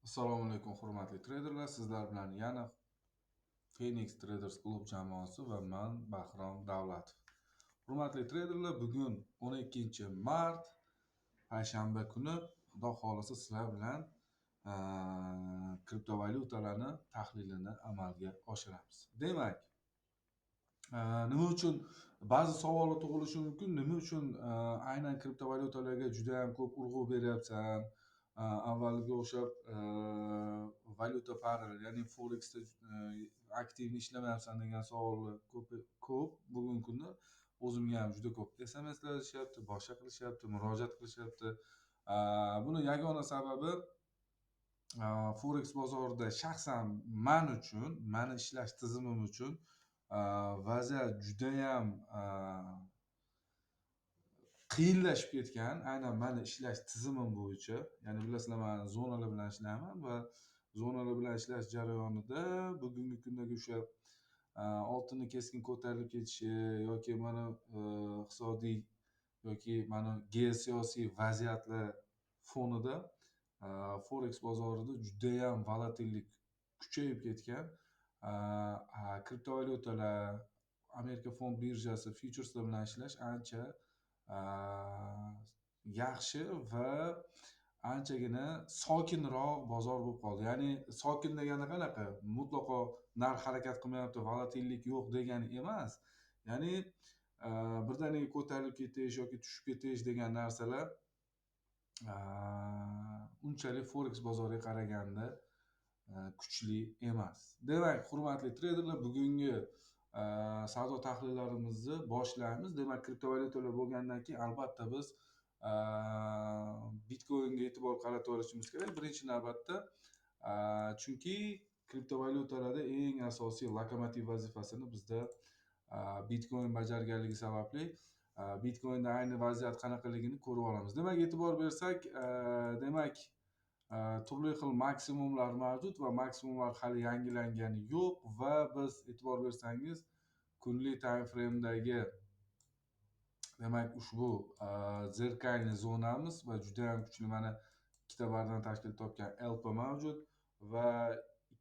Assalomu alaykum hurmatli treyderlar. Sizlar bilan yana Phoenix Traders klub jamoasi va men Bahrom Davlatov. Hurmatli treyderlar, bugun 12-mart payshanba kuni Xudo xolisa sizlar bilan kriptovalyutalarni tahlilini amalga oshiramiz. Demak, nima uchun ba'zi savollar tug'ilishi mumkin? Nima uchun aynan kriptovalyutalarga juda ham ko'p urg'u beryapsan? Avvalgiga o'xshab valyuta parilar, ya'ni Forexda aktiv ishlamayapsan degan savollar ko'p. Bugungi kunda o'zimga ham juda ko'p SMSlar yozishyapti, boshqa qilishyapti, murojaat qilishyapti. Buni yagona sababi Forex bozorida shaxsan mani ishlash tizimim uchun vaziyat judayam qiyinlashib ketgan. Aynan mani ishlash tizimim bo'yicha, ya'ni bilasizlar, men zonalar bilan ishlayman va zonalar bilan ishlash jarayonida bugungi kundagi o'sha oltinni keskin ko'tarilib ketishi yoki mana iqtisodiy yoki mana geosiyosiy vaziyatlar fonida Forex bozorida judayam volatillik kuchayib ketgan. Kriptovalyutalar, Amerika fond birjasi, fyucherslar bilan ishlash ancha yaxshi va anchagina sokinroq bozor bo'lib qoldi. Ya'ni sokin degani qanaqa? Mutlaqo narx harakat qilmayapti, volatillik yo'q degani emas. Ya'ni birdaniga ko'tarilib ketish yoki tushib ketish degan narsalar unchalik Forex bozoriga qaraganda kuchli emas. Demak, hurmatli treyderlar, bugungi savdo tahlillarimizni boshlaymiz. Demak, kriptovalyutalar bo'lgandan keyin albatta biz Bitcoinga e'tibor qaratib olishimiz kerak birinchi navbatda. Chunki kriptovalyutalarda eng asosiy lokomotiv vazifasini bizda Bitcoin bajarganligi sababli Bitcoinda ayni vaziyat qanaqaligini ko'rib olamiz. Demak, e'tibor bersak, demak turli xil maksimumlar mavjud va maksimumlar hali yangilangani yo'q va biz e'tibor bersangiz kunlik time frame'dagi demak ushbu zerkalniy zonamiz va juda ham kuchli mana ikkita bardan tashkil topgan LP mavjud va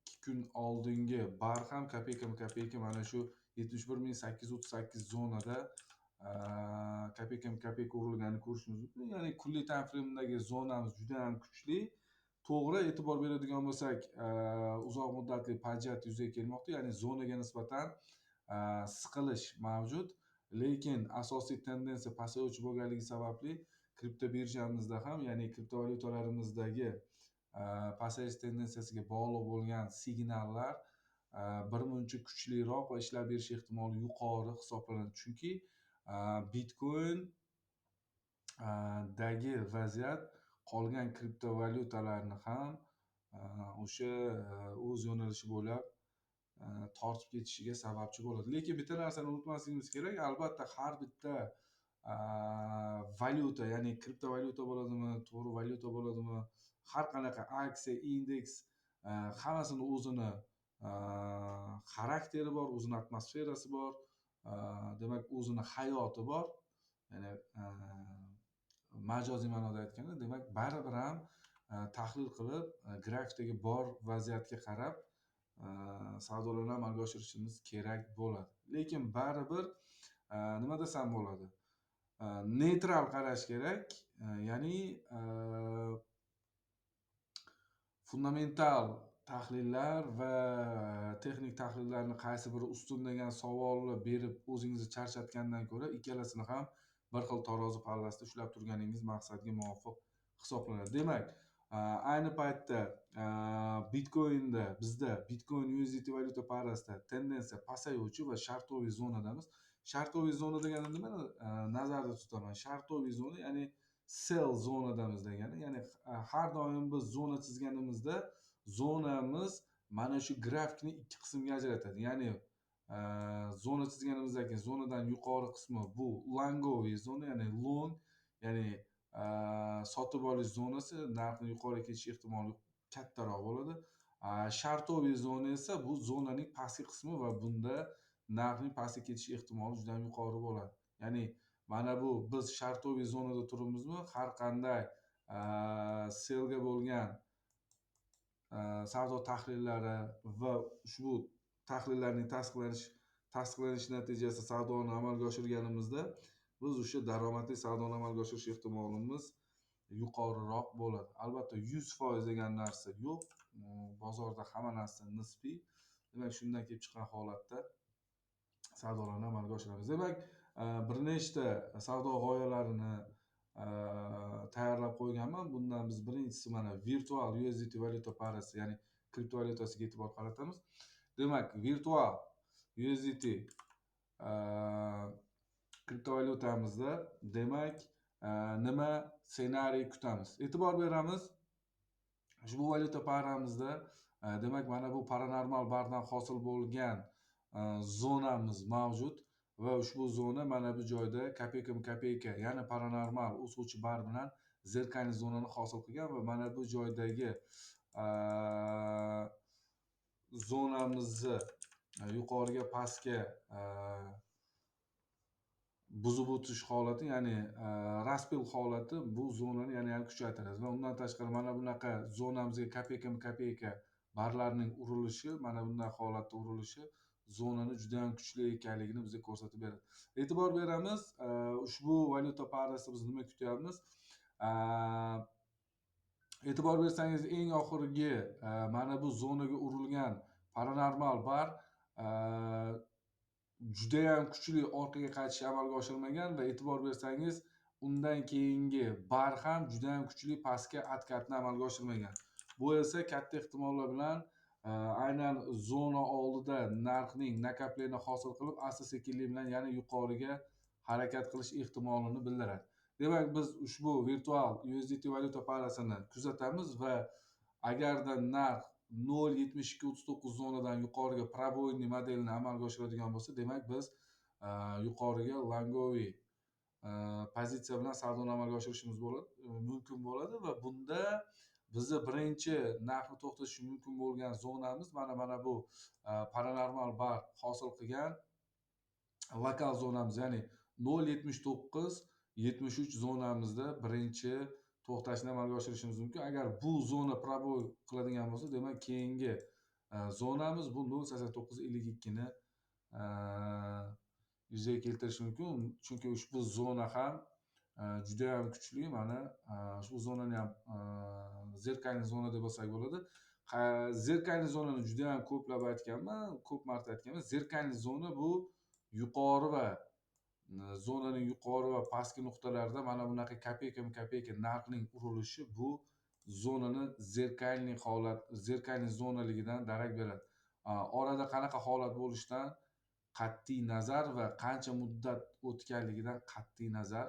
2 kun oldingi bar ham kopeyka mana shu 71.838 zonada kopeyka urilganini ko'rishimiz mumkin. Ya'ni kunlik time frame'dagi zonamiz juda ham kuchli. To'g'ri, e'tibor beradigan bo'lsak, uzoq muddatli pajat yuzaga kelmoqda, ya'ni zonaga nisbatan siqilish mavjud, lekin asosiy tendensiya pasayuvchi bo'lganligi sababli kripto birjamizda ham, ya'ni kriptovalyutalarimizdagi pasayish tendensiyasiga bog'liq bo'lgan signallar birmuncha kuchliroq va ishlab berish ehtimoli yuqori hisoblanadi. Chunki Bitcoin dagi vaziyat qolgan kriptovalyutalarni ham o'sha o'z yo'nalishi bo'ylab tortib ketishiga sababchi bo'ladi. Lekin bitta narsani unutmasligimiz kerak, albatta har bitta valyuta, ya'ni kriptovalyuta bo'ladimi, to'g'ri valyuta bo'ladimi, har qanaqa aksiya, indeks hammasini o'zini xarakteri bor, o'zini atmosferasi bor, demak o'zini hayoti bor. Ya'ni majoziy ma'noda aytganda, demak baribir ham tahlil qilib grafikdagi bor vaziyatga qarab savdolarni amalga oshirishimiz kerak bo'ladi. Lekin baribir nima desam bo'ladi? Neytral qarash kerak. Ya'ni fundamental tahlillar va texnik tahlillarni qaysi biri ustun degan savolni berib o'zingizni charchatgandan ko'ra ikkalasini ham bir xil tarozi pallasida ushlab turganingiz maqsadga muvofiq hisoblanadi. Demak, ayni paytda Bitcoinda bizda Bitcoin USDT valyuta parasida tendensiya pasayuvchi va shartoviy zonadamiz. Shartoviy zona degani nimani nazarda tutaman? Shartoviy zona ya'ni sell zonadamiz degani. Ya'ni har doim biz zona chizganimizda zonamiz mana shu grafikni ikki qismga ajratadi. Ya'ni zona chizganimizdan keyin zonadan yuqori qismi bu longoviy zona, ya'ni long, ya'ni sotib olish zonasi, narxning yuqoriga ketish ehtimoli kattaroq bo'ladi. Shartoviy zona esa bu zonaning pastki qismi va bunda narxning pastga ketish ehtimoli juda ham yuqori bo'ladi. Ya'ni mana bu biz shartoviy zonada turibmizmi, har qanday sellga bo'lgan savdo tahlillari va ushbu tahlillarning tasdiqlanishi natijasida savdoni amalga oshirganimizda biz o'sha daromadli savdoni amalga oshirish ehtimolimiz yuqoriroq bo'ladi. Albatta 100% degan narsa yo'q. Bozorda hamma narsa nisbiy. Demak, shundan kelib chiqqan holatda savdolarni amalga oshiramiz. Demak, bir nechta savdo g'oyalarini tayyorlab qo'yganman. Bundan biz birinchisi mana virtual USDT valyuta parasi, ya'ni kriptovalyutasiga e'tibor qaratamiz. Demak, virtual USDT kriptovalyutamizda demak nima ssenariy kutamiz? E'tibor beramiz. Ushbu valyuta paramizda demak mana bu paranormal bardan hosil bo'lgan zonamiz mavjud va ushbu zona mana bu joyda kopeyka, ya'ni paranormal o'suvchi bar bilan zerkali zonani hosil qilgan va mana bu joydagi zonamizni yuqoriga pastga buzib o'tish holati, ya'ni raspil holati bu zonani yana kuchaytiradi va undan tashqari mana bunaqa zonamizga kopeyka barlarning urilishi, mana bunday holatda urilishi zonani juda ham kuchli ekanligini bizga ko'rsatib beradi. E'tibor beramiz, ushbu valyuta parasida biz nima kutyapmiz? E'tibor bersangiz, eng oxirgi mana bu zonaga urilgan paranormal bar juda ham kuchli orqaga qaytish amalga oshirmagan va e'tibor bersangiz, undan keyingi bar ham juda ham kuchli pastga harakatni amalga oshirmagan. Bu esa katta ehtimollar bilan aynan zona oldida narxning nakopleniyani hosil qilib, asta-sekinlik bilan yana yuqoriga harakat qilish ehtimolini bildiradi. Demak, biz ushbu virtual USDT valyuta parasini kuzatamiz va agarda narx 0.7239 zonadan yuqoriga probойный modelini amalga oshiradigan bo'lsa, demak biz yuqoriga longoviy pozitsiya bilan savdoni amalga oshirishimiz mumkin bo'ladi va bunda bizni birinchi narxni to'xtatishi mumkin bo'lgan zonamiz mana bu paranormal bar hosil qilgan lokal zonamiz, ya'ni 0.7973 zonamizda birinchi to'xtashni amalga oshirishimiz mumkin. Agar bu zona proboy qiladigan bo'lsa, demak keyingi zonamiz bu 0.8952 ni yuzaga keltirishi mumkin. Chunki ushbu zona ham juda ham kuchli. Mana ushbu zonani ham zerkali zona deb olsak bo'ladi. Zerkali zonani juda ham ko'plab aytganman, ko'p marta aytganman. Zerkali zona bu yuqori va zonaning yuqori va pastki nuqtalarida mana bunaqa kopeyka narxning urilishi bu zonani zerkali zonaligidan darak beradi. Orada qanaqa holat bo'lishidan qat'iy nazar va qancha muddat o'tganligidan qat'iy nazar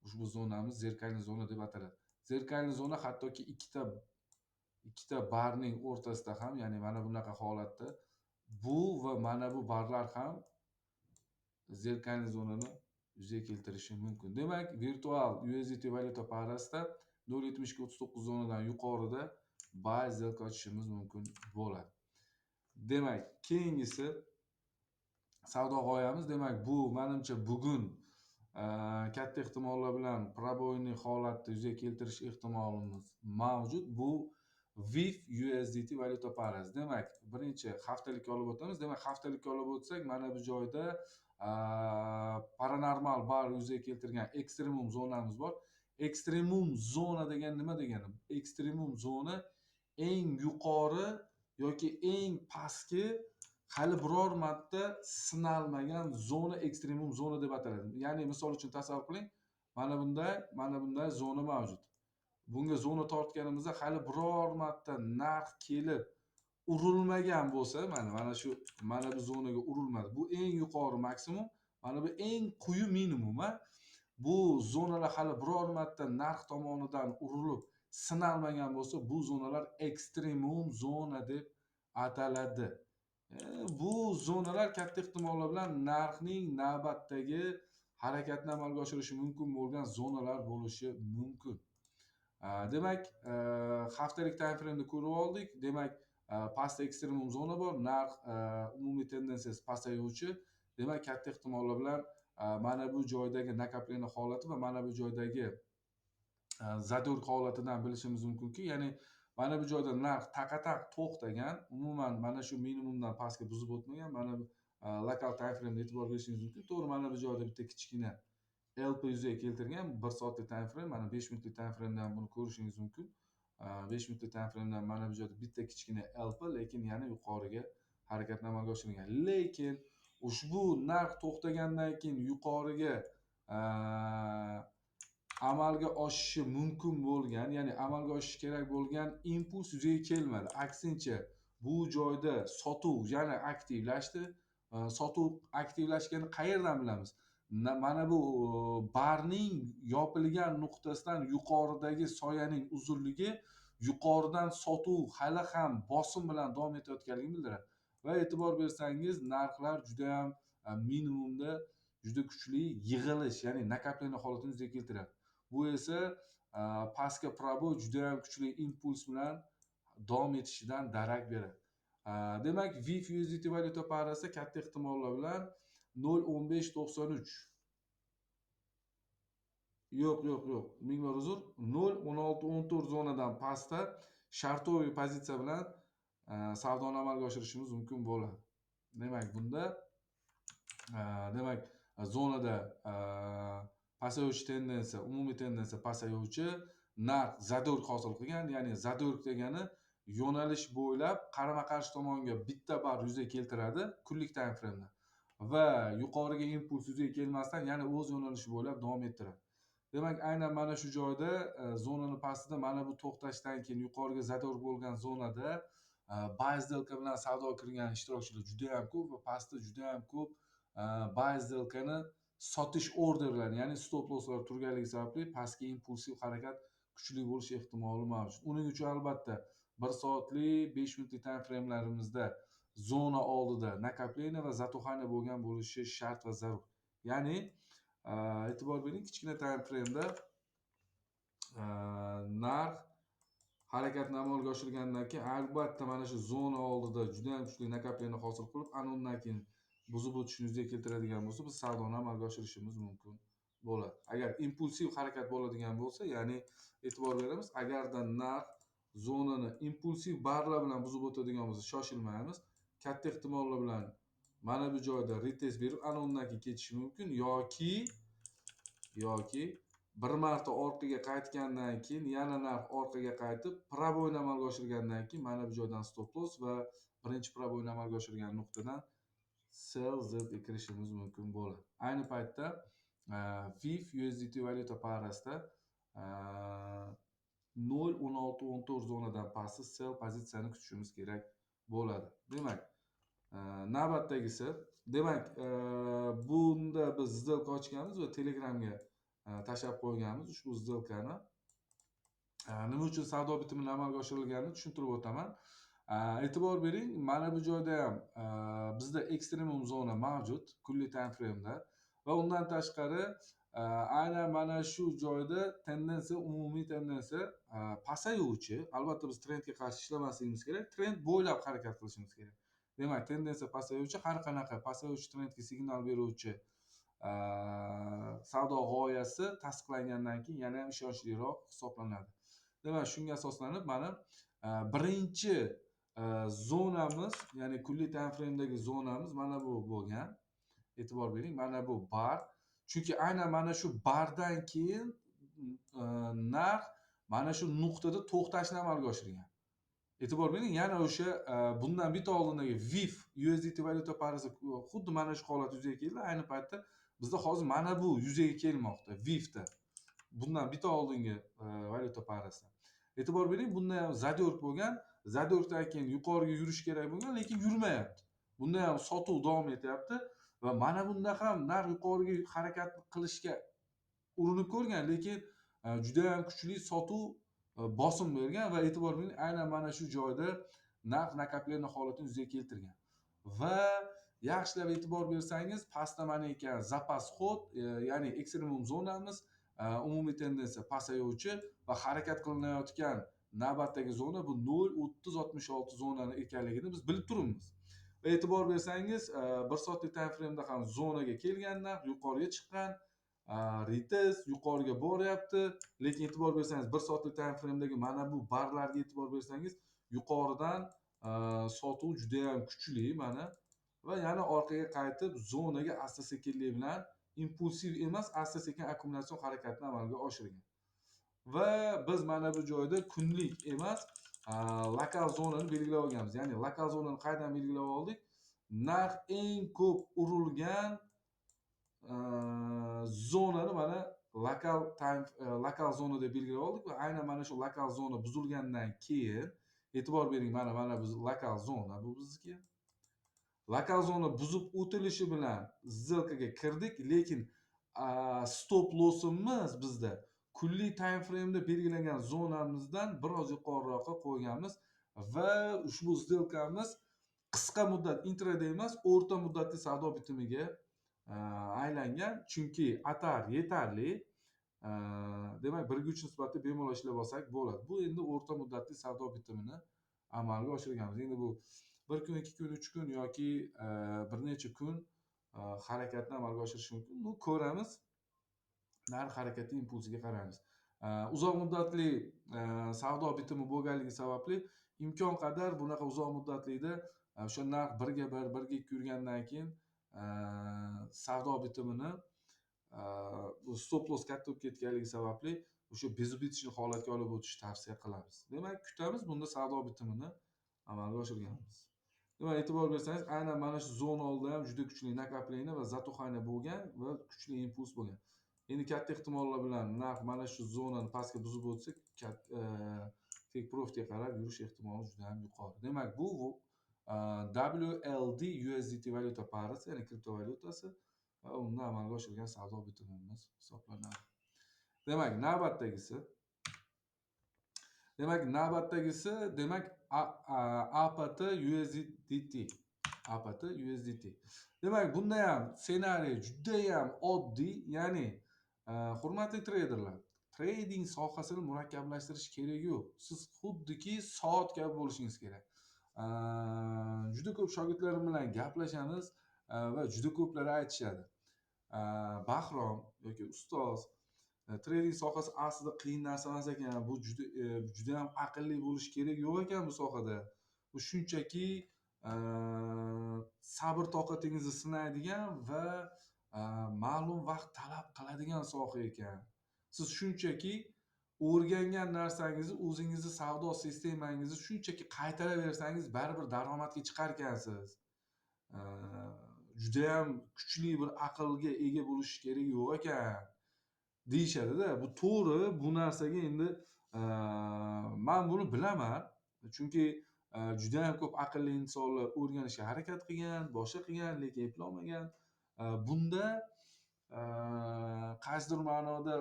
ushbu zonamiz zerkali zona deb ataladi. Zerkali zona hattoki ikkita barning o'rtasida ham, ya'ni mana bunaqa holatda bu va mana bu barlar ham zerkali zonani yuzaga keltirishi mumkin. Demak, virtual USDT valyuta parasida 0.7239 zonadan yuqorida buy zelka ochishimiz mumkin bo'ladi. Demak, keyingisi savdo g'oyamiz. Demak, bu menimcha bugun katta ehtimollar bilan probойный holatda yuzaga keltirish ehtimolimiz mavjud. Bu VIF USDT valyuta parasi. Demak, birinchi haftalikka olib o'tamiz. Demak, haftalikka olib o'tsak, mana bu joyda paranormal bar yuzaga keltirgan ekstremum zonamiz bor. Ekstremum zona degan nima degani? Ekstremum zona eng yuqori yoki eng pastki hali biror marta sinalmagan zona ekstremum zona deb ataladi. Ya'ni misol uchun tasavvur qiling, mana bunday zona mavjud. Bunga zona tortganimizda hali biror marta narx kelib urilmagan bo'lsa, mana bu zonaga urilmadi. Bu eng yuqori maksimum, mana bu eng quyi minimum. Bu zonalar hali biror marta narx tomonidan urilib sinalmagan bo'lsa, bu zonalar ekstremum zona deb ataladi. Bu zonalar katta ehtimollar bilan narxning navbatdagi harakatni amalga oshirishi mumkin bo'lgan zonalar bo'lishi mumkin. Demak, haftalik time frame'ni ko'rib oldik. Demak, pastda ekstremum zona bor, narx umumiy tendensiyasi pasayuvchi. Demak, katta ehtimollar bilan mana bu joydagi nakopleniya holati va mana bu joydagi zador holatidan bilishimiz mumkinki, ya'ni mana bu joyda narx taqa-taq to'xtagan, umuman mana shu minimumdan pastga buzib o'tmagan. Mana bu lokal time frame'da e'tibor berishingiz mumkin. To'g'ri, mana bu joyda bitta kichkina LP yuzaga keltirgan 1 soatlik time frame, mana 5 minutlik time frame'dan buni ko'rishingiz mumkin. 5 minutlik time frame'dan mana bu joyda bitta kichkina LP, lekin yana yuqoriga harakatni amalga oshirgan. Lekin ushbu narx to'xtagandan keyin yuqoriga amalga oshishi mumkin bo'lgan, ya'ni amalga oshishi kerak bo'lgan impuls yuzaga kelmadi. Aksincha, bu joyda sotuv yana aktivlashdi. Sotuv aktivlashganini qayerdan bilamiz? Mana bu barning yopilgan nuqtasidan yuqoridagi soyaning uzunligi yuqoridan sotuv hali ham bosim bilan davom etayotganligini bildiradi. Va e'tibor bersangiz, narxlar juda ham minimumda juda kuchli yig'ilish, ya'ni nakapleniya holatini yuzaga keltiradi. Bu esa pastga proboj juda ham kuchli impuls bilan davom etishidan darak beradi. Demak, VIF USDT valyuta parasi katta ehtimollar bilan 0.1593 yo'q. Minglar uzr. 0.1614 zonadan pastda shartoviy pozitsiya bilan savdoni amalga oshirishimiz mumkin bo'ladi. Demak, bunda demak zonada pasayuvchi tendensiya, umumiy tendensiya pasayuvchi, narx zadork hosil qilgan, ya'ni zadork degani yo'nalish bo'ylab qarama-qarshi tomonga bitta bar yuzaga keltiradi kunlik time frame'da va yuqoriga impuls yuzaga kelmasdan yana o'z yo'nalishi bo'ylab davom ettiradi. Demak, aynan mana shu joyda zonani pastida mana bu to'xtashdan keyin yuqoriga zadork bo'lgan zonada buy сделка bilan savdo qilgan ishtirokchilar juda ham ko'p va pastda juda ham ko'p buy сделкani sotish orderlari, ya'ni stop losslar turganligi sababli pastga impulsiv harakat kuchli bo'lish ehtimoli mavjud. Uning uchun albatta 1 soatlik, 5 minutlik time frame'larimizda zona oldida nakapleniya va zatuhaniya bo'lgan bo'lishi shart va zarur. Ya'ni e'tibor bering, kichkina time frame'da narx harakatni amalga oshirgandan keyin albatta mana shu zona oldida juda ham kuchli nakapleniya hosil qilib, ana undan keyin buzib o'tishni yuzaga keltiradigan bo'lsa, biz savdoni amalga oshirishimiz mumkin bo'ladi. Agar impulsiv harakat bo'ladigan bo'lsa, ya'ni e'tibor beramiz, agarda narx zonani impulsiv barlar bilan buzib o'tadigan bo'lsa, shoshilmaymiz. Katta ehtimollar bilan mana bu joyda retest berib, ana undan keyin ketishi mumkin yoki bir marta orqaga qaytgandan keyin yana narx orqaga qaytib, proboyni amalga oshirgandan keyin mana bu joydan stop loss va birinchi proboyni amalga oshirgan nuqtadan sell zga kirishimiz mumkin bo'ladi. Ayni paytda VIF USDT valyuta parasida 0.1614 zonadan pastda sell pozitsiyani kutishimiz kerak bo'ladi. Demak, navbatdagisi, demak, bunda biz сделка ochganmiz va Telegramga tashlab qo'yganmiz ushbu сделкani. Nima uchun savdo bitimini amalga oshirilganini tushuntirib o'taman. E'tibor bering, mana bu joyda ham bizda ekstremum zona mavjud kunlik time frame'da va undan tashqari aynan mana shu joyda tendensiya, umumiy tendensiya pasayuvchi. Albatta biz trendga qarshi ishlamasligimiz kerak, trend bo'ylab harakat qilishimiz kerak. Demak, tendensiya pasayuvchi, har qanaqa pasayuvchi trendga signal beruvchi savdo g'oyasi tasdiqlangandan keyin yana ham ishonchliroq hisoblanadi. Demak, shunga asoslanib mana birinchi zonamiz, ya'ni kunlik time frame'dagi zonamiz mana bu bo'lgan. E'tibor bering, mana bu bar. Chunki aynan mana shu bardan keyin narx mana shu nuqtada to'xtashni amalga oshirgan. E'tibor bering, yana o'sha bundan bitta oldindagi VIF USDT valyuta parasi xuddi mana shu holat yuzaga keldi. Ayni paytda bizda hozir mana bu yuzaga kelmoqda VIFda. Bundan bitta oldingi valyuta parasi. E'tibor bering, bunda ham zadork bo'lgan. Zadorkdan keyin yuqoriga yurish kerak bo'lgan, lekin yurmayapti. Bunda ham sotuv davom etyapti va mana bunda ham narx yuqoriga harakat qilishga urinib ko'rgan, lekin juda ham kuchli sotuv bosim bergan va e'tibor bering, aynan mana shu joyda narx nakapleniya holatini yuzaga keltirgan. Va yaxshilab e'tibor bersangiz, pastda mana ekan zapas xod, ya'ni ekstremum zonamiz, umumiy tendensiya pasayuvchi va harakat qilinayotgan navbatdagi zona bu 0.3066 zonani ekanligini biz bilib turibmiz. Va e'tibor bersangiz, 1 soatlik time frame'da ham zonaga kelgan narx yuqoriga chiqqan, retest yuqoriga boryapti, lekin e'tibor bersangiz 1 soatlik time frame'dagi mana bu barlarga e'tibor bersangiz yuqoridan sotuv juda ham kuchli mana va yana orqaga qaytib zonaga asta sekinlik bilan impulsiv emas, asta sekin akkumulyatsiya harakatini amalga oshirgan. Va biz mana bu joyda kunlik emas, lokal zonani belgilab olganmiz. Ya'ni lokal zonani qayerdan belgilab oldik? Narx eng ko'p urilgan zonani mana lokal zona deb belgilab oldik va aynan mana shu lokal zona buzilgandan keyin e'tibor bering, mana biz lokal zona bu bizniki. Lokal zona buzib o'tilishi bilan сделкаga kirdik, lekin stop lossimiz bizda kunlik time frame'da belgilangan zonamizdan biroz yuqoriroqqa qo'yganmiz va ushbu сделкamiz qisqa muddat intraday emas, o'rta muddatli savdo bitimiga aylangan. Chunki atar yetarli. Demak, 1/3 nisbatda bemalol ishlab olsak bo'ladi. Bu endi o'rta muddatli savdo bitimini amalga oshirganmiz. Endi bu 1 kun, 2 kun, 3 kun yoki bir necha kun harakatni amalga oshirish mumkin. Bu ko'ramiz. Narx harakati impulsiga qaraymiz. Uzoq muddatli savdo bitimi bo'lganligi sababli imkon qadar bunaqa uzoq muddatlikda o'sha narx 1 ga 1, 1 ga 2 yurgandan keyin savdo bitimini bu stop loss katta bo'lib ketganligi sababli o'sha безубыточный holatga olib o'tishni tavsiya qilamiz. Demak, kutamiz, bunda savdo bitimini amalga oshirganmiz. Demak, e'tibor bersangiz, aynan mana shu zona oldida ham juda kuchli nakapleniya va затухание bo'lgan va kuchli impuls bo'lgan. Endi katta ehtimollar bilan narx mana shu zonani pastga buzib o'tsa, take profitga qarab yurish ehtimoli juda ham yuqori. Demak, bu WLD USDT valyuta parasi, ya'ni kriptovalyutasi va unda amalga oshirgan savdo bitimimiz hisoblanadi. Demak, navbatdagisi APT USDT. APT USDT. Demak, bunda ham ssenariy juda ham oddiy, ya'ni hurmatli treyderlar, trading sohasini murakkablashtirish kerak yo'q. Siz xuddiki soat kabi bo'lishingiz kerak. Juda ko'p shogirdlarim bilan gaplashamiz va juda ko'plari aytishadi. Bahrom yoki ustoz, trading sohasi aslida qiyin narsa emas ekan. Bu juda ham aqlli bo'lish kerak yo'q ekan bu sohada. Bu shunchaki sabr toqatingizni sinaydigan va ma'lum vaqt talab qiladigan soha ekan. Siz shunchaki o'rgangan narsangizni o'zingizni savdo sistemangizni shunchaki qaytaraversangiz baribir daromadga chiqar ekansiz. Juda ham kuchli bir aqlga ega bo'lish kerak yo'q ekan deyishadi-da. Bu to'g'ri, bu narsaga endi men buni bilaman. Chunki juda ham ko'p aqlli insonlar o'rganishga harakat qilgan, boshqa qilgan, lekin eplolmagan. Bunda qaysidir ma'noda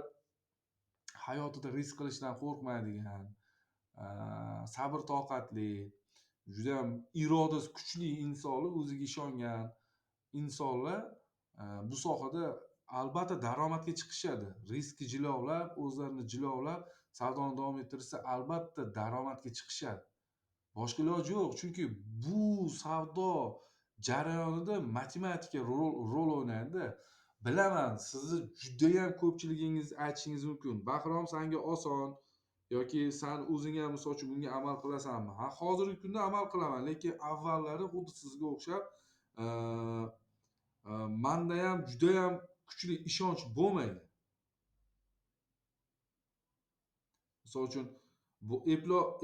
hayotida risk qilishdan qo'rqmaydigan, sabr toqatli, juda ham irodasi kuchli insonlar, o'ziga ishongan insonlar bu sohada albatta daromadga chiqishadi. Riskni jilovlab, o'zlarini jilovlab savdoni davom ettirsa albatta daromadga chiqishadi. Boshqa iloji yo'q, chunki bu savdo jarayonida matematika rol o'ynaydi. Bilaman, sizni juda ham ko'pchiligingiz aytishingiz mumkin. Bahrom, senga oson yoki sen o'zing ham misol uchun bunga amal qilasanmi? Ha, hozirgi kunda amal qilaman, lekin avvallari xuddi sizga o'xshab menda ham juda ham kuchli ishonch bo'lmaydi. Misol uchun bu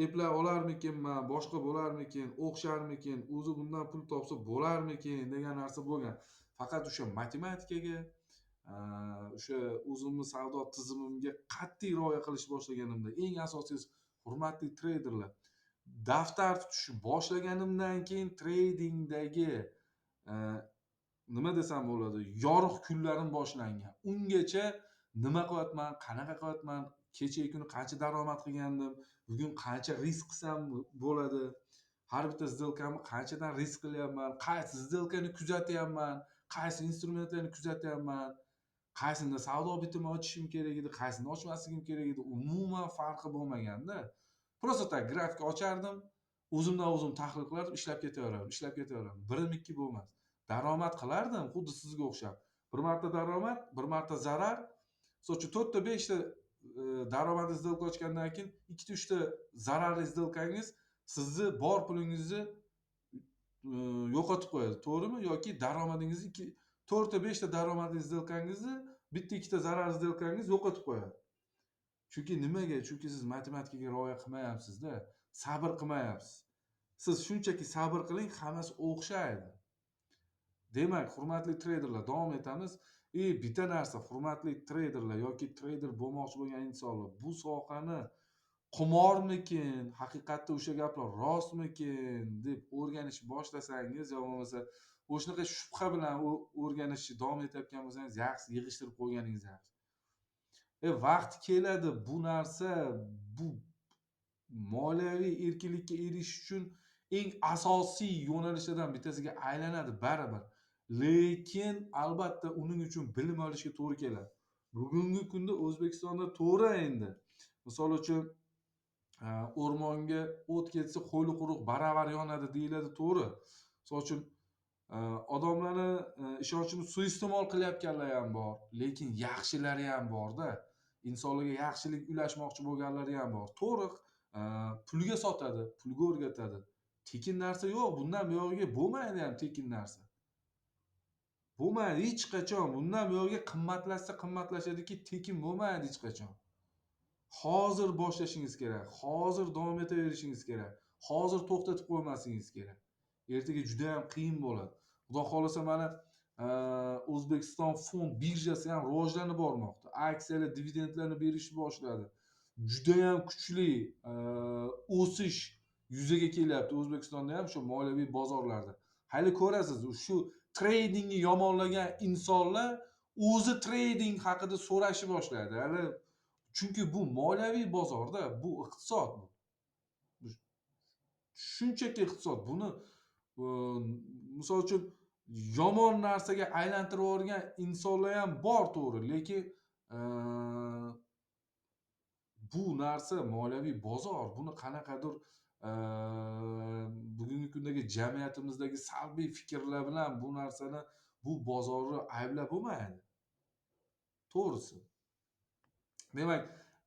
eplay olarmikinman, boshqa bo'larmikin, o'xsharmikin, o'zi bundan pul topsa bo'larmikin degan narsa bo'lgan. Faqat o'sha matematikaga, o'sha o'zimni savdo tizimimga qat'iy rioya qilish boshlaganimda, eng asosiysi hurmatli treyderlar, daftar tutishni boshlaganimdan keyin tradingdagi nima desam bo'ladi, yorug' kunlarim boshlangan. Ungacha nima qilyapman, qanaqa qilyapman, kechagi kuni qancha daromad qilgandim, bugun qancha risk qilsam bo'ladi, har bitta сделкамni qanchadan risk qilyapman, qaysi сделкani kuzatyapman, qaysi instrumentlarni kuzatyapman, qaysida savdo bitimi ochishim kerak edi, qaysini ochmasligim kerak edi, umuman farqi bo'lmaganda. Просто tak grafik ochardim, o'zimdan o'zim tahlil qilardim, ishlab ketaverardim. Birim ikki bo'lmas. Daromad qilardim, xuddi sizga o'xshab. Bir marta daromad, bir marta zarar, Misol uchun 4 ta 5 ta daromadli сделка ochgandan keyin 2 ta 3 ta zararli сделкаңiz sizni bor pulingizni yo'qotib qo'yadi. To'g'rimi? Yoki daromadingizni 4 ta 5 ta daromadli сделкаңizni bitta 2 ta zararli сделкаңiz yo'qotib qo'yadi. Chunki nimaga? Chunki siz matematikaga rioya qilmayapsizda, sabr qilmayapsiz. Siz shunchaki sabr qiling, hammasi o'xshaydi. Demak, hurmatli treyderlar, davom etamiz. Bitta narsa, hurmatli treyderlar yoki treyder bo'lmoqchi bo'lgan insonlar, bu sohani qimormikin, haqiqatda o'sha gaplar rostmikin deb o'rganishni boshlasangiz, yo bo'lmasa o'shanaqa shubha bilan o'rganishni davom etayotgan bo'lsangiz, yaxshi yig'ishtirib qo'yganingiz yaxshi. Vaqti keladi bu narsa, bu moliyaviy erkinlikka erishish uchun eng asosiy yo'nalishlardan bittasiga aylanadi baribir. Lekin albatta uning uchun bilim olishga to'g'ri keladi. Bugungi kunda O'zbekistonda to'g'ri endi. Misol uchun o'rmonga o't ketsa qo'li quruq baravar yonadi deyiladi, to'g'ri. Misol uchun odamlarni ishonchini suiiste'mol qilayotganlar ham bor, lekin yaxshilari ham borda. Insonlarga yaxshilik ulashmoqchi bo'lganlari ham bor. To'g'ri, pulga sotadi, pulga o'rgatadi. Tekin narsa yo'q, bundan buyog'iga bo'lmaydi ham tekin narsa. Bo'lmaydi hech qachon. Bundan buyog'iga qimmatlashadiki, tekin bo'lmaydi hech qachon. Hozir boshlashingiz kerak, hozir davom etaverishingiz kerak, hozir to'xtatib qo'ymasligingiz kerak. Ertaga juda ham qiyin bo'ladi. Xudo xolasa mana O'zbekiston fond birjasi ham rivojlanib bormoqda. Aksiyalar, dividendlarni berishni boshladi. Juda ham kuchli o'sish yuzaga kelyapti O'zbekistonda ham shu moliyaviy bozorlarda. Hali ko'rasiz, shu tradingni yomonlagan insonlar o'zi trading haqida so'rashni boshlaydi. Hali chunki bu moliyaviy bozorda, bu iqtisod bu. Shunchaki iqtisod. Buni misol uchun yomon narsaga aylantirib yuborgan insonlar ham bor, to'g'ri, lekin bu narsa moliyaviy bozor. Buni qanaqadir bugungi kundagi jamiyatimizdagi salbiy fikrlar bilan bu narsani, bu bozorni ayblab bo'lmaydi. To'g'risi. Demak,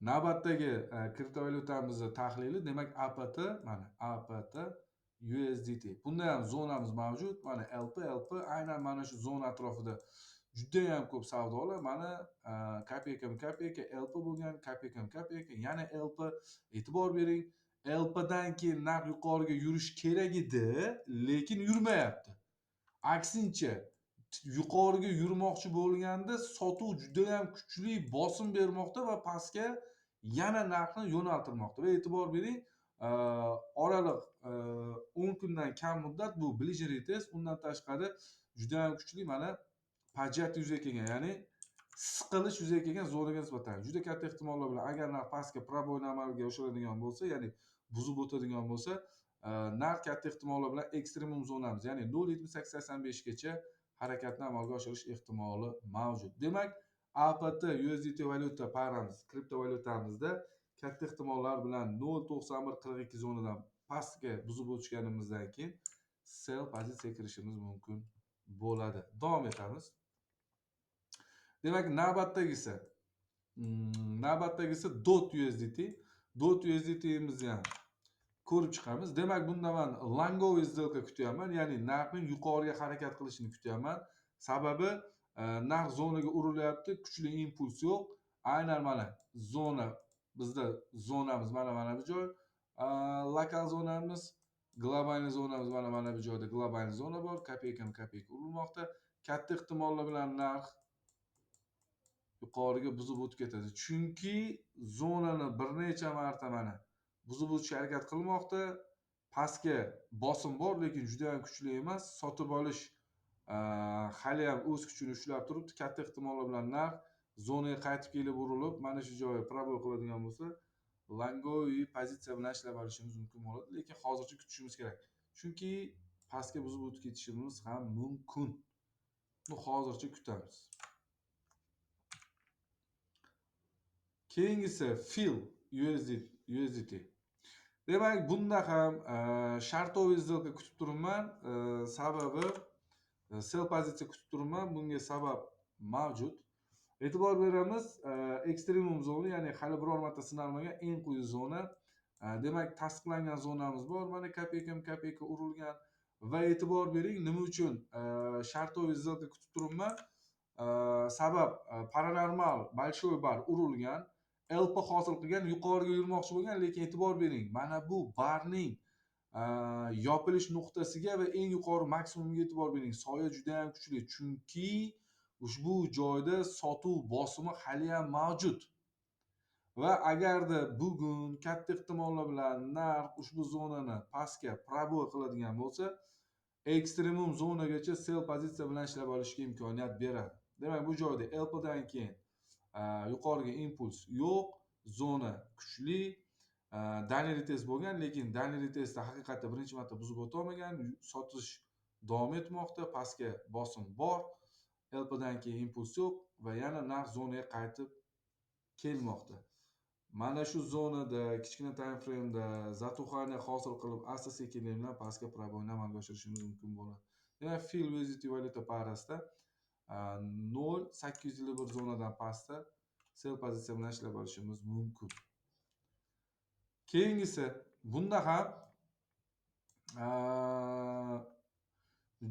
navbatdagi kriptovalyutamizni tahlili, demak, APT, mana APT USDT. Bunda ham zonamiz mavjud. Mana LP aynan mana shu zona atrofida juda ham ko'p savdolar. Mana kopeyka LP bo'lgan, kopeyka, yana LP. E'tibor bering, LPdan keyin narx yuqoriga yurish kerak edi, lekin yurmayapti. Aksincha, yuqoriga yurmoqchi bo'lganda sotuv juda ham kuchli bosim bermoqda va pastga yana narxni yo'naltirmoqda. Va e'tibor bering, oraliq 10 kundan kam muddat bu blijer test, undan tashqari juda ham kuchli mana pajat yuzaga kelgan, ya'ni siqilish yuzaga kelgan zonaga nisbatan juda katta ehtimollar bilan agar narx pastga probойный amalga oshiradigan bo'lsa, ya'ni buzib o'tadigan bo'lsa, narx katta ehtimollar bilan ekstremum zonamiz, ya'ni 0.7885 gacha harakatni amalga oshirish ehtimoli mavjud. Demak, APT USDT valyuta payramiz, kriptovalyutamizda katta ehtimollar bilan 0.9142 zonadan pastga buzib o'tishganimizdan keyin sell pozitsiya kirishimiz mumkin bo'ladi. Davom etamiz. Demak, navbatdagisi DOT USDT. DOT USDT'imizni ham ko'rib chiqamiz. Demak, bunda men longoviy сделка kutyapman, ya'ni narxning yuqoriga harakat qilishini kutyapman. Sababi narx zonaga urilyapti, kuchli impuls yo'q. Aynan mana zona, bizda zonamiz mana bu joy, lokal zonamiz, globalniy zonamiz mana bu joyda globalniy zona bor, kopeyka urilmoqda. Katta ehtimollar bilan narx yuqoriga buzib o'tib ketadi. Chunki zonani bir necha marta mana buzib o'tishga harakat qilmoqda. Pastga bosim bor, lekin juda ham kuchli emas. Sotib olish hali ham o'z kuchini ushlab turibdi. Katta ehtimollar bilan narx zonaga qaytib kelib urilib, mana shu joyga probой qiladigan bo'lsa, longoviy pozitsiya bilan ishlab olishimiz mumkin bo'ladi, lekin hozircha kutishimiz kerak. Chunki pastga buzib o'tib ketishimiz ham mumkin. Bu hozircha kutamiz. Keyingisi FIL USDT. Demak, bunda ham shartoviy сделка kutib turibman. Sababi sell pozitsiya kutib turibman. Bunga sabab mavjud. E'tibor beramiz, ekstremum zona, ya'ni hali biror marta sinalmagan eng quyi zona. Demak, tasdiqlangan zonamiz bor. Mana kopeyka urilgan va e'tibor bering, nima uchun shartoviy сделка kutib turibman. Sabab paranormal большой bar urilgan, LP hosil qilgan, yuqoriga yurmoqchi bo'lgan, lekin e'tibor bering, mana bu barning yopilish nuqtasiga va eng yuqori maksimumga e'tibor bering. Soya juda ham kuchli, chunki ushbu joyda sotuv bosimi haliyam mavjud. Va agarda bugun katta ehtimollar bilan narx ushbu zonani pastga proboy qiladigan bo'lsa, ekstremum zonagacha sell pozitsiya bilan ishlab olishga imkoniyat beradi. Demak, bu joyda LP dan keyin yuqoriga impuls yo'q, zona kuchli, Daniel test bo'lgan, lekin Daniel testda haqiqatda birinchi marta buzib o'tolmagan, sotish davom etmoqda, pastga bosim bor, LP dan keyin impuls yo'q va yana narx zonaga qaytib kelmoqda. Mana shu zonada kichkina time frame'da zatuhani hosil qilib, asta-sekinlik bilan pastga proboyni amalga oshirishimiz mumkin bo'ladi. Demak, FIL USDT valyuta parasida 0.851 zonadan pastda sell pozitsiya bilan ishlab olishimiz mumkin. Keyingisi, bunda ham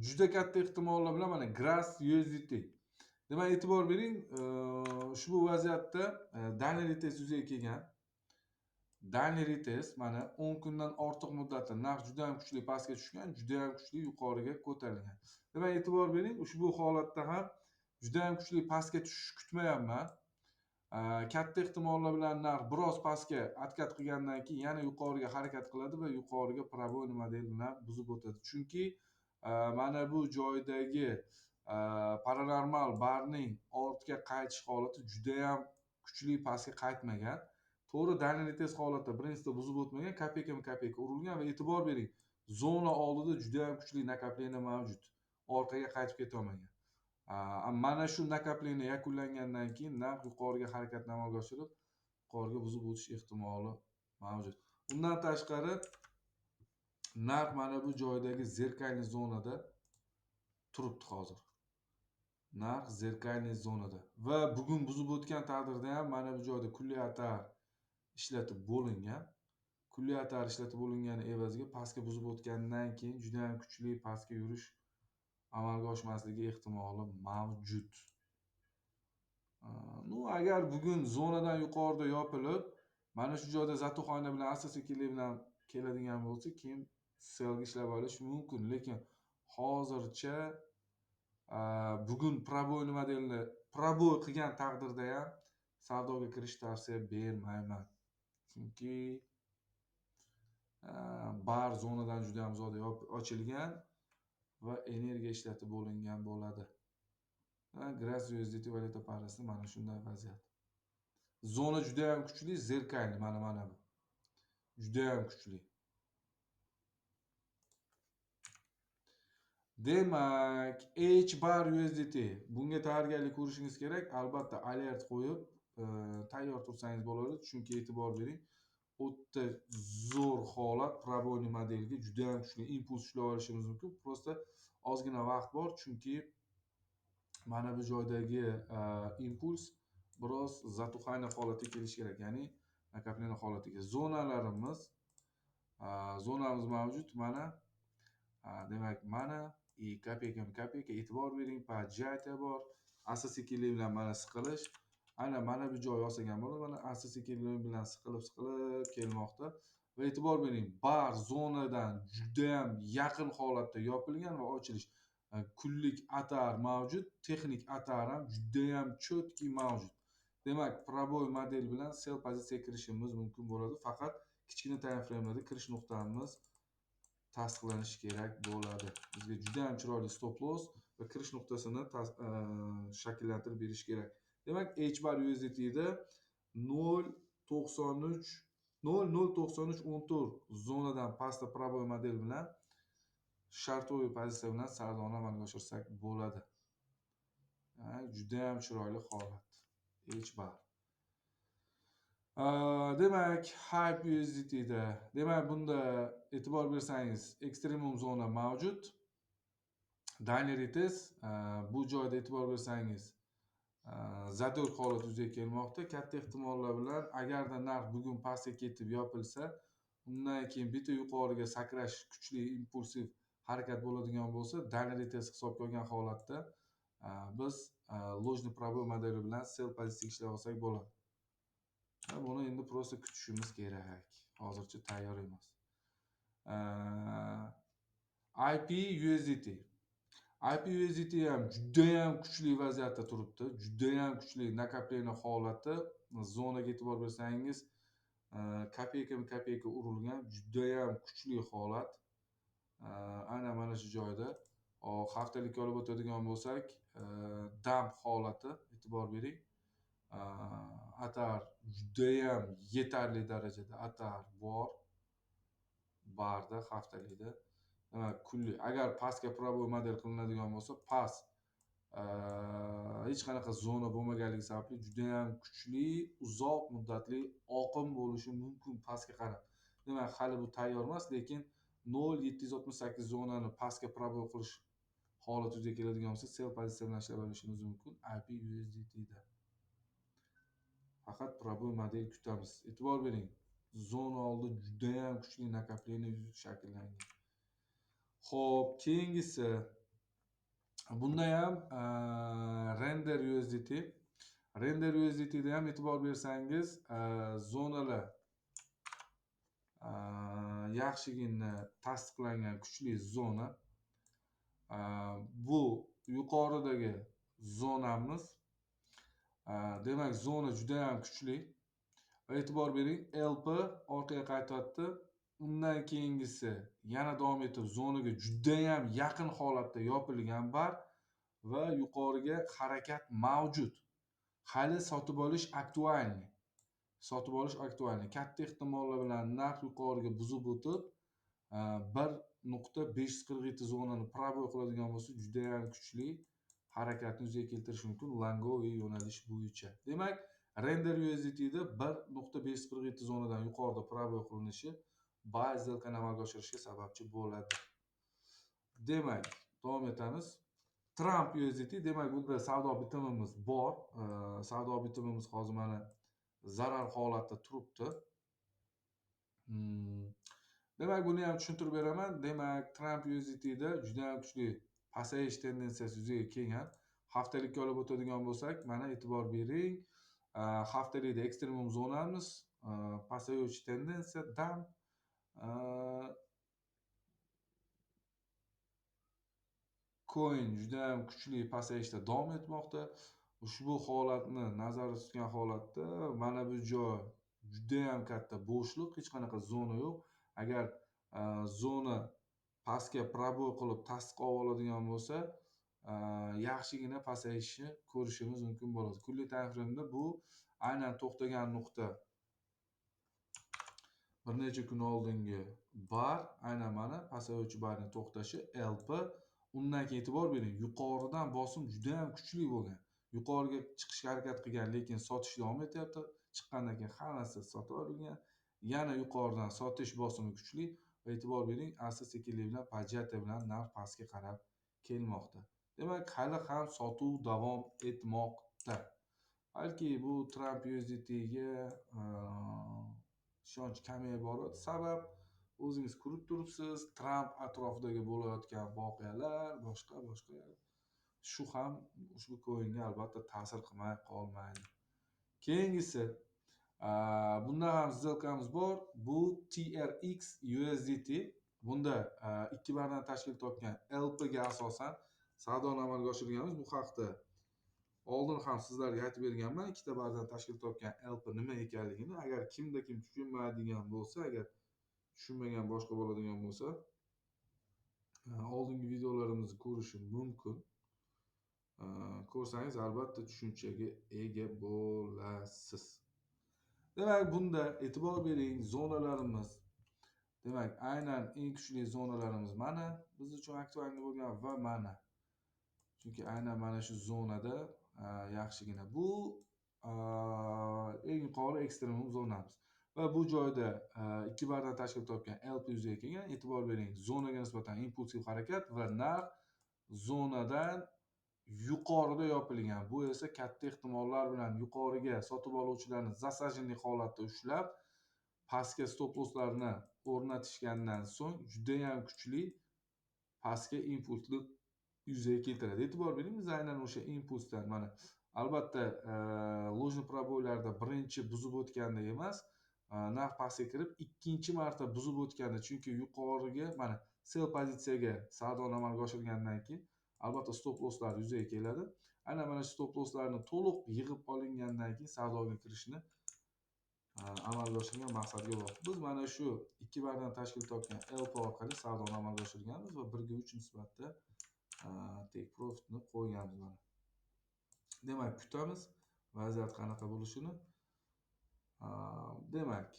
juda katta ehtimollar bilan mana Grass USDT. Demak, e'tibor bering, ushbu vaziyatda Daniel test yuzaga kelgan. Daniel test mana 10 kundan ortiq muddatda narx juda ham kuchli pastga tushgan, juda ham kuchli yuqoriga ko'tarilgan. Demak, e'tibor bering, ushbu holatda ham juda ham kuchli pastga tushish kutmayapman. Katta ehtimollar bilan narx biroz pastga atkat qilgandan keyin yana yuqoriga harakat qiladi va yuqoriga proboy model bilan buzib o'tadi. Chunki mana bu joydagi paranormal barning ortga qaytish holati juda ham kuchli pastga qaytmagan. To'g'ri, Daniel test holatda birinchisida buzib o'tmagan, kopeyka urilgan va e'tibor bering, zona oldida juda ham kuchli nakapleniya mavjud. Orqaga qaytib keta olmagan. Mana shu nakapleniya yakunlangandan keyin narx yuqoriga harakatni amalga oshirib, yuqoriga buzib o'tish ehtimoli mavjud. Undan tashqari, narx mana bu joydagi zerkalniy zonada turibdi hozir. Narx zerkalniy zonada va bugun buzib o'tgan taqdirda ham mana bu joyda kulli atar ishlatib bo'lingan. Kulli atar ishlatib bo'lingani evaziga pastga buzib o'tgandan keyin juda ham kuchli pastga yurish amalga oshmasligi ehtimoli mavjud. Agar bugun zonadan yuqorida yopilib, mana shu joyda zatuhona bilan asta-sekinlik bilan keladigan bo'lsa, keyin sellga ishlab olish mumkin. Lekin hozircha bugun proboy modelni proboy qilgan taqdirda ham savdoga kirish tavsiya bermayman. Chunki bar zonadan juda ham zoda ochilgan va energiya ishlatib bo'lingan bo'ladi. Grass USDT valyuta parasida mana shunday vaziyat. Zona juda ham kuchli, zerkalniy mana bu. Juda ham kuchli. Demak, H bar USDT. Bunga tayyorgarlik ko'rishingiz kerak. Albatta alert qo'yib, tayyor tursangiz bo'ladi. Chunki e'tibor bering, o'ta zo'r holat proboy modelga juda ham kuchli impuls ushlab olishimiz mumkin. Prosta ozgina vaqt bor, chunki mana bu joydagi impuls biroz zatuhayna holatiga kelishi kerak, ya'ni nakapleniya holatiga. Zonamiz mavjud mana. Demak, mana kopeyka e'tibor bering, поджатие bor. Asta-sekinlik bilan mana siqilish. Mana bu joy yosagan bo'ladi. Mana asta-sekinlik bilan siqilib kelmoqda. Va e'tibor bering, bar zonadan juda ham yaqin holatda yopilgan va ochilish. Kunlik atar mavjud, texnik atar ham juda ham chotki mavjud. Demak, proboy model bilan sell pozitsiyaga kirishimiz mumkin bo'ladi. Faqat kichkina time frame'larda kirish nuqtamiz tasdiqlanishi kerak bo'ladi. Bizga juda ham chiroyli stop loss va kirish nuqtasini shakllantirib berish kerak. Demak, H bar USDT da 0.9314 zonadan pastda proboy model bilan shartoviy pozitsiya bilan savdoni amalga oshirsak bo'ladi. Juda ham chiroyli holat. H bar. Demak, Hype USDT da, demak, bunda e'tibor bersangiz, ekstremum zona mavjud. Daniel test, bu joyda e'tibor bersangiz, zarur holat yuzaga kelmoqda. Katta ehtimollar bilan agarda narx bugun pastga ketib yopilsa, undan keyin bitta yuqoriga sakrash, kuchli impulsiv harakat bo'ladigan bo'lsa, dollar test hisobga olgan holatda biz ложный пробой modeli bilan sell pozitsiya ishlay olsak bo'ladi. Buni endi просто kutishimiz kerak. Hozircha tayyor emas. IP USDT. IP USDT ham judayam kuchli vaziyatda turibdi. Judayam kuchli nakapleniya holati. Zonaga e'tibor bersangiz, kopeyka urilgan judayam kuchli holat. Aynan mana shu joyda. Haftalikka olib o'tadigan bo'lsak, damp holati, e'tibor bering. Atar judayam yetarli darajada atar barda haftalikda. Demak, kunlik. Agar pastga probой model qilinadigan bo'lsa, past hech qanaqa zona bo'lmaganligi sababli juda ham kuchli, uzoq muddatli oqim bo'lishi mumkin pastga qarab. Demak, hali bu tayyor emas, lekin 0.768 zonani pastga probой qilish holati yuzaga keladigan bo'lsa, sell pozitsiya bilan ishlab olishimiz mumkin IP USDT da. Faqat probой model kutamiz. E'tibor bering. Zona oldi juda ham kuchli nakapleniya shakllangan. Xo'p, keyingisi bunda ham render USDT. Render USDT da ham e'tibor bersangiz, zonalar yaxshigina tasdiqlangan kuchli zona. Bu yuqoridagi zonamiz. Demak, zona juda ham kuchli. E'tibor bering, LP orqaga qaytyapti. Undan keyingisi yana davom etib zonaga juda ham yaqin holatda yopilgan bar va yuqoriga harakat mavjud. Hali sotib olish aktualniy. Katta ehtimollar bilan narx yuqoriga buzib o'tib 1.547 zonani probой qiladigan bo'lsa, juda ham kuchli harakatni yuzaga keltirish mumkin Langovi yo'nalish bo'yicha. Demak, render USDT da 1.547 zonadan yuqorida probой qilinishi buy сделкani amalga oshirishga sababchi bo'ladi. Demak, davom etamiz. Trump USDT, demak, bunda savdo bitimimiz bor. Savdo bitimimiz hozir mana zarar holatda turibdi. Demak, buni ham tushuntirib beraman. Demak, Trump USDT da juda ham kuchli pasayish tendensiyasi yuzaga kelgan. Haftalikka olib o'tadigan bo'lsak, mana e'tibor bering. Haftalikda ekstremum zonamiz, pasayuvchi tendensiya, damp. Coin juda ham kuchli pasayishda davom etmoqda. Ushbu holatni nazarda tutgan holatda mana bu joy juda ham katta bo'shliq, hech qanaqa zona yo'q. Agar zona pastga probой qilib tasdiq oladigan bo'lsa, yaxshigina pasayishni ko'rishimiz mumkin bo'ladi. Kunlik time frame'da bu aynan to'xtagan nuqta bir necha kun oldingi bar, aynan mana pasayuvchi barning to'xtashi LP. Undan keyin e'tibor bering, yuqoridan bosim juda ham kuchli bo'lgan. Yuqoriga chiqishga harakat qilgan, lekin sotish davom etyapti. Chiqqandan keyin hammasi sotib olingan. Yana yuqoridan sotish bosimi kuchli. E'tibor bering, asta-sekinlik bilan podjatiya bilan narx pastga qarab kelmoqda. Demak, hali ham sotuv davom etmoqda. Balki bu Trump USDTga ishonch kamaya boradi. Sabab o'zingiz ko'rib turibsiz, Trump atrofidagi bo'layotgan voqealar, boshqa shu ham ushbu coinga albatta ta'sir qilmay qolmaydi. Keyingisi, bunda ham сделкamiz bor. Bu TRX USDT. Bunda 2 bardan tashkil topgan LP ga asosan savdoni amalga oshirganmiz. Bu haqda oldin ham sizlarga aytib berganman, 2 bardan tashkil topgan LP nima ekanligini. Agar kimda kim tushunmaydigan bo'lsa, agar tushunmagan boshqa bo'ladigan bo'lsa, oldingi videolarimizni ko'rishi mumkin. Ko'rsangiz albatta tushunchaga ega bo'lasiz. Demak, bunda e'tibor bering, zonalarimiz. Demak, aynan eng kuchli zonalarimiz mana biz uchun aktual bo'lgan va mana. Chunki aynan mana shu zonada yaxshigina bu eng yuqori ekstremum zonamiz. Va bu joyda 2 bardan tashkil topgan LP yuzaga kelgan. E'tibor bering, zonaga nisbatan impulsiv harakat va narx zonadan yuqorida yopilgan. Bu esa katta ehtimollar bilan yuqoriga sotib oluvchilarni zasajinli holatda ushlab, pastga stop losslarni o'rnatishgandan so'ng juda ham kuchli pastga impulsni yuzaga keltiradi. E'tibor bering, biz aynan o'sha impulsdan mana albatta ложный пробойlarda birinchi buzib o'tganda emas, narx pastga kirib ikkinchi marta buzib o'tganda, chunki yuqoriga mana sell pozitsiyaga savdoni amalga oshirgandan keyin albatta stop losslar yuzaga keladi. Aynan mana shu stop losslarni to'liq yig'ib olingandan keyin savdoga kirishni amalga oshirgan maqsadga uloqdik. Biz mana shu 2 bardan tashkil topgan LP orqali savdoni amalga oshirganmiz va 1/3 nisbatda take profitni qo'yganmiz mana. Demak, kutamiz vaziyat qanaqa bo'lishini. Demak,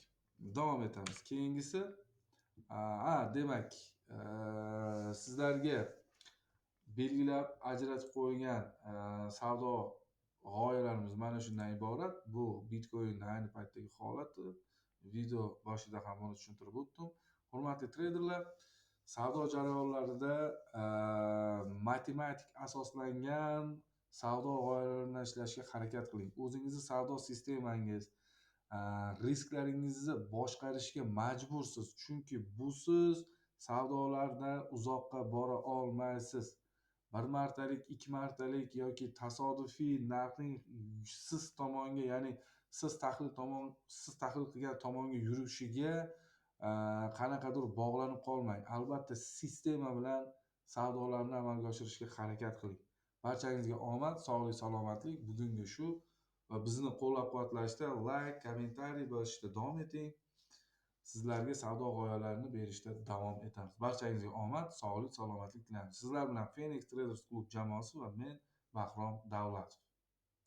davom etamiz. Keyingisi demak, sizlarga belgilab ajratib qo'ygan savdo g'oyalarimiz mana shundan iborat. Bu Bitcoinning ayni paytdagi holati. Video boshida ham buni tushuntirib o'tdim. Hurmatli treyderlar, savdo jarayonlarida matematik asoslangan savdo g'oyalarini ishlashga harakat qiling. O'zingizni savdo sistemangiz, risklaringizni boshqarishga majbursiz. Chunki busiz savdolarda uzoqqa bora olmaysiz. Bir martalik, 2 martalik yoki tasodifiy narxning siz tomonga, ya'ni siz tahlil qilgan tomonga yurishiga qanaqadir bog'lanib qolmang. Albatta sistema bilan savdolarni amalga oshirishga harakat qiling. Barchangizga omad, sog'lik, salomatlik. Bugungi shu va bizni qo'llab-quvvatlashda like, kommentariy bosishda davom eting. Sizlarga savdo g'oyalarini berishda davom etamiz. Barchangizga omad, sog'lik, salomatlik tilaymiz. Sizlar bilan Phoenix Traders Club jamoasi va men Bahrom Davlatov.